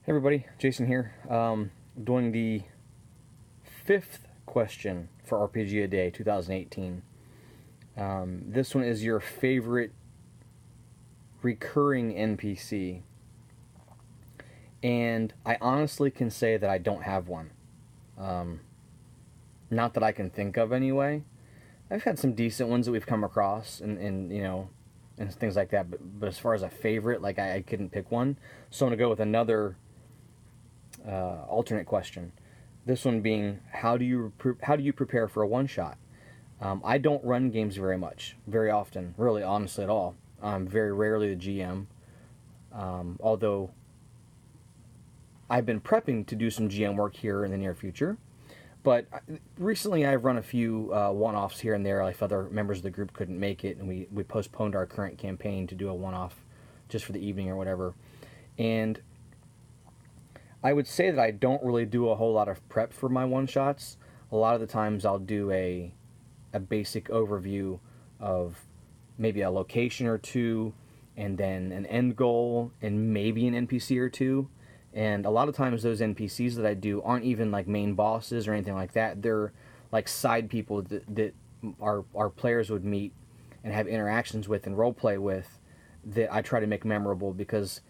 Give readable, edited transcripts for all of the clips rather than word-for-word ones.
Hey everybody, Jason here. Doing the fifth question for RPGaDay 2018. This one is your favorite recurring NPC. And I honestly can say that I don't have one. Not that I can think of anyway. I've had some decent ones that we've come across and things like that. But as far as a favorite, like I couldn't pick one. So I'm going to go with another alternate question. This one being, how do you prepare for a one-shot? I don't run games very often, really, honestly, at all. I'm very rarely the GM, although I've been prepping to do some GM work here in the near future. But recently I've run a few one-offs here and there, like if other members of the group couldn't make it, and we postponed our current campaign to do a one-off just for the evening or whatever. And I would say that I don't really do a whole lot of prep for my one-shots. A lot of the times I'll do a basic overview of maybe a location or two, and then an end goal, and maybe an NPC or two. And a lot of times those NPCs that I do aren't even like main bosses or anything like that. They're like side people that our players would meet and have interactions with and roleplay with, that I try to make memorable, because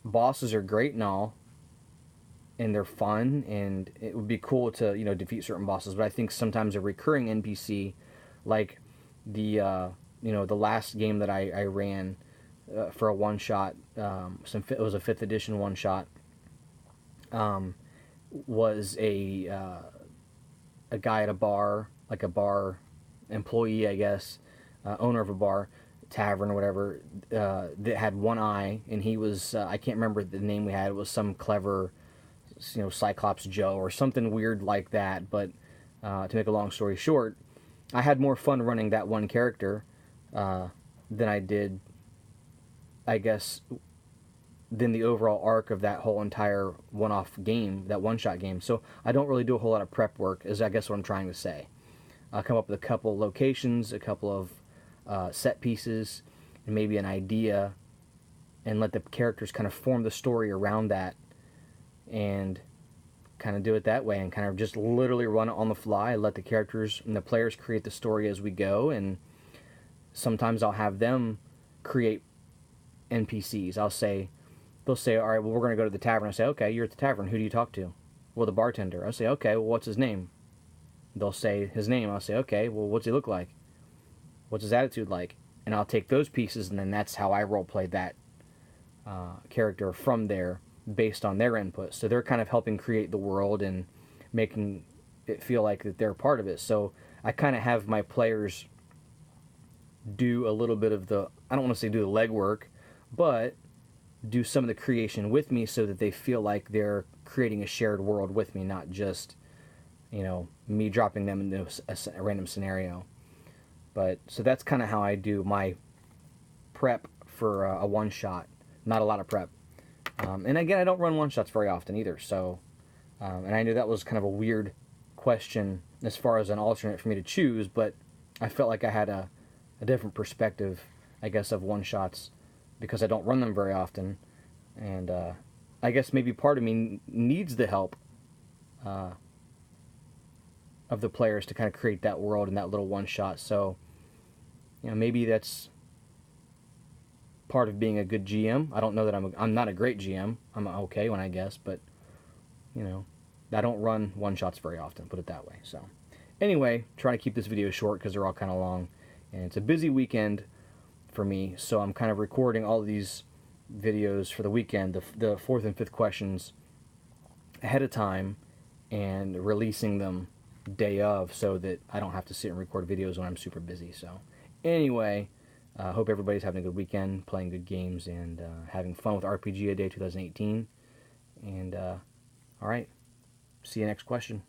bosses are great and all, and they're fun, and it would be cool to defeat certain bosses. But I think sometimes a recurring NPC, like the last game that I ran for a one shot, it was a 5th edition one shot. Was a guy at a bar, like a bar employee, I guess, owner of a bar, tavern or whatever, that had one eye, and he was I can't remember the name we had. It was some clever, Cyclops Joe or something weird like that. But to make a long story short, I had more fun running that one character than I did, I guess, than the overall arc of that whole entire one-off game, that one-shot game. So I don't really do a whole lot of prep work, is I guess what I'm trying to say. I'll come up with a couple locations, a couple of set pieces, and maybe an idea, and let the characters kind of form the story around that, and kind of do it that way, and kind of just literally run it on the fly, let the characters and the players create the story as we go. And sometimes I'll have them create NPCs. They'll say, all right, well, we're going to go to the tavern. I say, okay, you're at the tavern. Who do you talk to? Well, the bartender. I say, okay, well, what's his name? They'll say his name. I'll say, okay, well, what's he look like? What's his attitude like? And I'll take those pieces, and then that's how I roleplay that character from there, based on their input. So they're kind of helping create the world and making it feel like that they're part of it. So I kind of have my players do a little bit of the, I don't want to say do the legwork, but do some of the creation with me, so that they feel like they're creating a shared world with me, not just, me dropping them into a random scenario. But so that's kind of how I do my prep for a one-shot. Not a lot of prep. And again, I don't run one-shots very often either. So, and I knew that was kind of a weird question as far as an alternate for me to choose, but I felt like I had a different perspective, I guess, of one-shots, because I don't run them very often. And I guess maybe part of me needs the help of the players to kind of create that world and that little one-shot. So, maybe that's part of being a good GM. I don't know that I'm not a great GM. I'm an okay one, I guess, but I don't run one-shots very often, put it that way. So anyway, trying to keep this video short because they're all kind of long, and it's a busy weekend for me, so I'm kind of recording all of these videos for the weekend, the 4th and 5th questions, ahead of time, and releasing them day of, so that I don't have to sit and record videos when I'm super busy. So anyway, hope everybody's having a good weekend, playing good games, and having fun with RPGaDay 2018. And all right, see you next question.